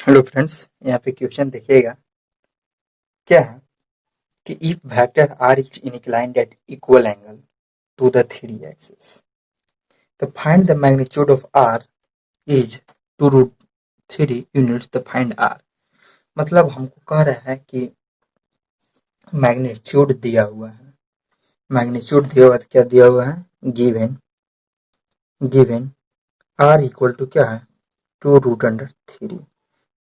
Hello friends, यहाँ पे question देखिएगा। क्या है कि if vector are is inclined at equal angle to the three axis, तो find the magnitude of R is to root three units. The find R मतलब हमको कह रहा है कि मैग्नीट्यूड दिया हुआ है। मैग्नीट्यूड दिया हुआ है तो क्या दिया हुआ है? Given given r equal to क्या है? Two root under three.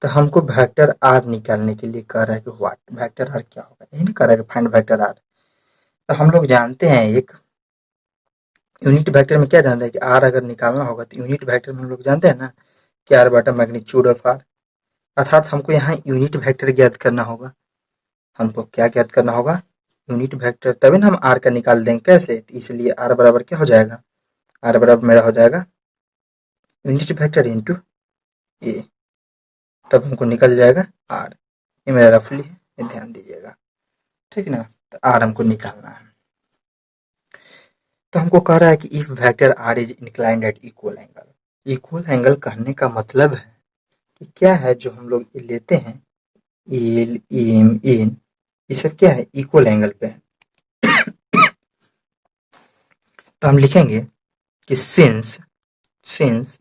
तो हमको वेक्टर आर निकालने के लिए कह रहा है कि व्हाट वेक्टर आर क्या होगा, यही नहीं कह रहा है कि फाइंड वेक्टर आर। तो हम लोग जानते हैं एक यूनिट वेक्टर में क्या जानते हैं कि आर अगर निकालना होगा तो यूनिट वेक्टर में हम लोग जानते हैं ना कि आर बटा मैग्नीट्यूड ऑफ आर। अर्थात हमको यहाँ यूनिट वेक्टर ज्ञात करना होगा। हमको क्या ज्ञात करना होगा? यूनिट वेक्टर, तभी ना हम आर का निकाल देंगे। कैसे? तो इसलिए आर बराबर क्या हो जाएगा? आर बराबर मेरा हो जाएगा यूनिट वेक्टर इंटू ए, तब हमको निकल जाएगा आर। ये मेरा रफली है, ये ध्यान दीजिएगा, ठीक ना। तो आर हमको निकालना है। तो हमको कह रहा है कि if vector are is inclined at equal angle. Equal angle कहने का मतलब है कि क्या है जो हम लोग लेते हैं एल एम एन, ये सब क्या है? इक्वल एंगल पे है। तो हम लिखेंगे कि since since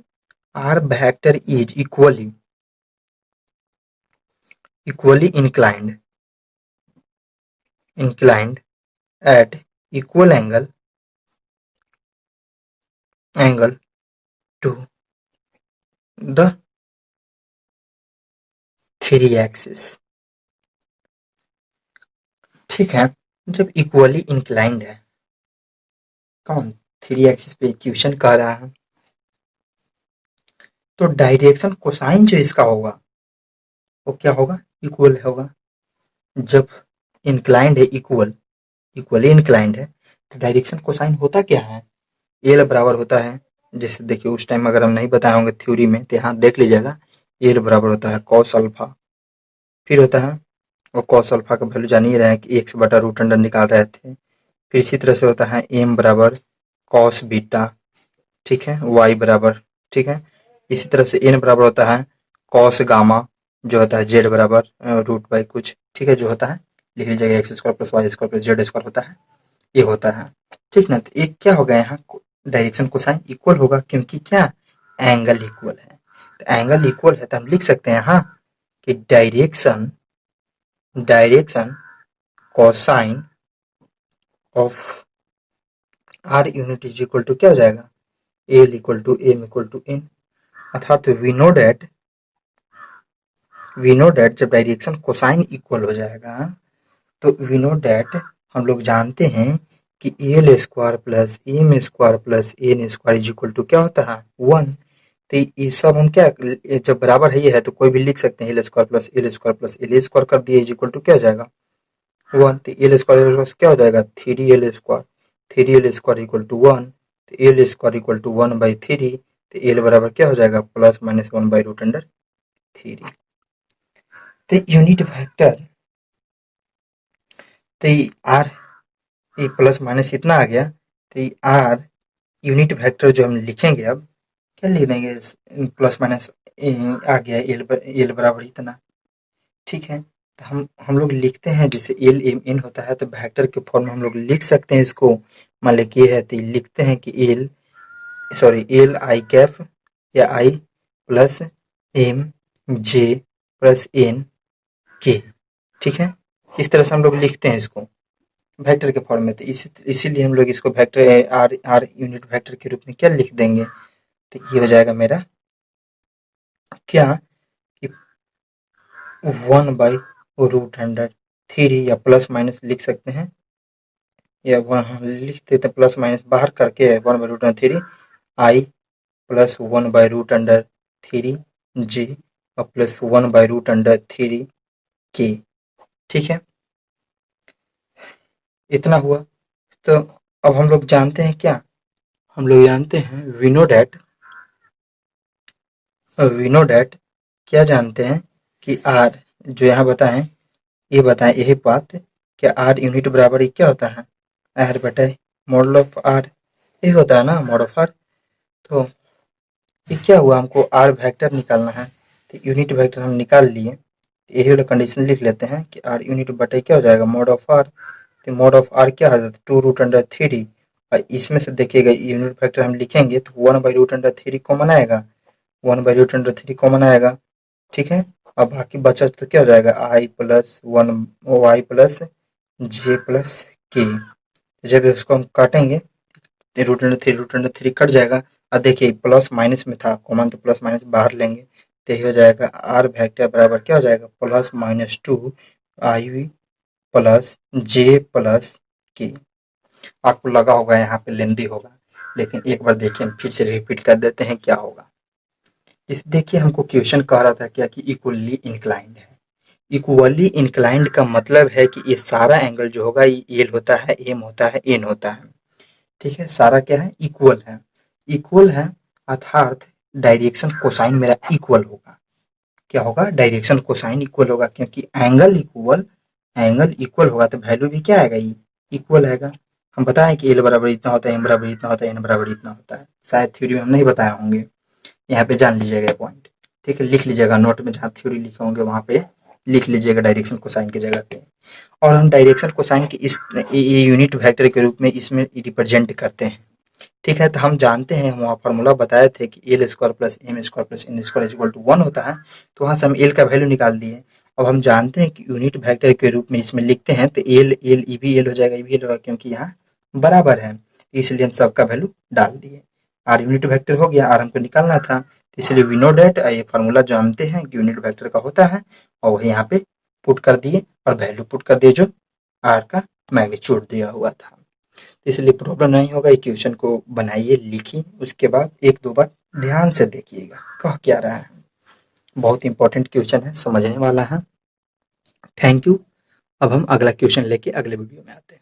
r vector is equally inclined at equal angle to the three axis. ठीक है, जब इक्वली इंक्लाइंड है, कौन? थ्री एक्सिस पे इक्वेशन कह रहा है, तो डायरेक्शन कोसाइन जो इसका होगा वो क्या होगा? इक्वल होगा। जब इंक्लाइंड है, इक्वली इंक्लाइंड है, तो डायरेक्शन कोसाइन होता क्या है? एल बराबर होता है, जैसे देखिए उस टाइम अगर हम नहीं बताए होंगे थ्योरी में तो यहाँ देख लीजिएगा। एल बराबर होता है कॉस अल्फा, फिर होता है, और कॉस अल्फा का वैल्यू जान ही रहे हैं कि एक्स बटा रूट अंडर निकाल रहे थे। फिर इसी तरह से होता है एम बराबर कॉस बीटा, ठीक है, वाई बराबर, ठीक है। इसी तरह से एन बराबर होता है कॉस गामा, जो होता है जेड बराबर रूट बाई कुछ, ठीक है, जो होता है लिख लीजिएगा x square plus y square plus z square होता है, ये होता है, ठीक ना। तो एक क्या होगा यहाँ? डायरेक्शन कोसाइन इक्वल होगा, क्योंकि क्या? एंगल इक्वल है। तो एंगल इक्वल है तो हम लिख सकते हैं यहाँ कि direction direction cosine of r unit is equal to क्या हो जाएगा? L equal to m equal to n. अर्थात वी नो डेट जब डायरेक्शन कोसाइन इक्वल हो जाएगा, तो वी नो डेट हम लोग जानते हैं कि l square plus m square plus n square is equal to क्या होता है? वन। तो ये सब हम क्या, जब बराबर है ये है तो कोई भी लिख सकते हैं, एल स्क्वायर कर दिए इज इक्वल टू क्या हो जाएगा? वन। तो एल स्क्वायर क्या हो जाएगा? Three L square equal to one. तो L square equal to one by three. तो एल बराबर क्या हो जाएगा? Plus minus one by root under three. तो यूनिट वेक्टर, तो आर, ये प्लस माइनस इतना आ गया, तो ये आर यूनिट वेक्टर जो हम लिखेंगे, अब क्या लिख देंगे? प्लस माइनस आ गया, एल बराबर इतना, ठीक है। तो हम लोग लिखते हैं जैसे एल एम एन होता है, तो वेक्टर के फॉर्म में हम लोग लिख सकते हैं इसको। मान ली कि है तो लिखते हैं कि एल आई कैफ या I plus M J plus N K, ठीक है। इस तरह से हम लोग लिखते हैं इसको वेक्टर के फॉर्म में। तो इसीलिए हम लोग इसको vector r r unit vector के रूप में क्या लिख देंगे? तो ये हो जाएगा मेरा क्या कि one by root hundred three, या प्लस माइनस लिख सकते हैं, या वहाँ लिख देते हैं प्लस माइनस बाहर करके, one by root three I plus one by root under three J और plus one by root under three K, ठीक है। इतना हुआ। तो अब हम लोग जानते हैं क्या? हम लोग जानते हैं वी नो डैट क्या जानते हैं कि आर, जो यहाँ बताएं, ये बताएं यही बात, क्या आर यूनिट बराबर ही क्या होता है? आर बटा मॉडल ऑफ आर, यही होता है ना, मॉड ऑफ आर। तो ये क्या हुआ? हमको आर वेक्टर निकालना है, तो यूनिट वेक्टर हम निकाल लिए। यही वाला कंडीशन लिख लेते हैं कि आर यूनिट बटे क्या हो जाएगा, मॉड ऑफ आर। तो मॉड ऑफ आर क्या हो जाता है, 2√3। और इसमें से देखिएगा यूनिट वेक्टर हम लिखेंगे तो 1/√3 कॉमन आएगा, 1/√3 कॉमन आएगा। ठीक है, अब बाकी बचा तो क्या हो जाएगा, आई प्लस वन वाई प्लस जे प्लस के। जब इसको हम काटेंगे तो √3 कट जाएगा। और देखिए प्लस माइनस में था, कॉमन तो प्लस माइनस बाहर लेंगे तो ये हो जाएगा आर वेक्टर बराबर क्या हो जाएगा, +-2 आई प्लस जे प्लस के। आपको लगा होगा यहाँ पे लेंदी होगा, लेकिन एक बार देखिए हम फिर से रिपीट कर देते हैं क्या होगा। इस देखिए हमको क्वेश्चन कह रहा था क्या कि इक्वली इंक्लाइंड है। इक्वली इंक्लाइंड का मतलब है कि ये सारा एंगल जो होगा ये एल होता है, एम होता है, एन होता है। ठीक है, सारा क्या है, इक्वल है। इक्वल है अर्थात डायरेक्शन कोसाइन मेरा इक्वल होगा। क्या होगा, डायरेक्शन कोसाइन इक्वल होगा, क्योंकि एंगल इक्वल होगा तो वैल्यू भी क्या आएगा, इक्वल आएगा। हम बताएं कि एल बराबर इतना होता है, एम बराबर इतना होता है, एन बराबर इतना होता है, शायद थ्योरी में हम नहीं बताए होंगे। यहाँ पे जान लीजिएगा पॉइंट। ठीक है, लिख लीजिएगा नोट में, जहाँ थ्योरी लिखे होंगे वहां पे लिख लीजिएगा डायरेक्शन कोसाइन की जगह पे। और हम डायरेक्शन कोसाइन की इस यूनिट वेक्टर के रूप में इसमें रिप्रेजेंट करते हैं। ठीक है, तो हम जानते हैं, वहाँ फार्मूला बताए थे कि l square plus m square plus n square equal to 1 होता है। तो वहाँ से हम एल का वैल्यू निकाल दिए। अब हम जानते हैं कि यूनिट वेक्टर के रूप में इसमें लिखते हैं तो एल एल ई भी एल हो जाएगा, ई भी एल होगा, क्योंकि यहाँ बराबर है, इसलिए हम सबका वैल्यू डाल दिए। आर यूनिट वेक्टर हो गया, आर हमको निकालना था, तो इसलिए वी नो डेट ये फार्मूला जानते हैं कि यूनिट वेक्टर का होता है, और वही यहाँ पे पुट कर दिए और वैल्यू पुट कर दिए जो आर का मैग्नीट्यूड दिया हुआ था। इसलिए प्रॉब्लम नहीं होगा। इक्वेशन को बनाइए, लिखिए, उसके बाद एक दो बार ध्यान से देखिएगा कह क्या रहा है। बहुत इंपॉर्टेंट क्वेश्चन है, समझने वाला है। Thank you. अब हम अगला क्वेश्चन लेके अगले वीडियो में आते हैं।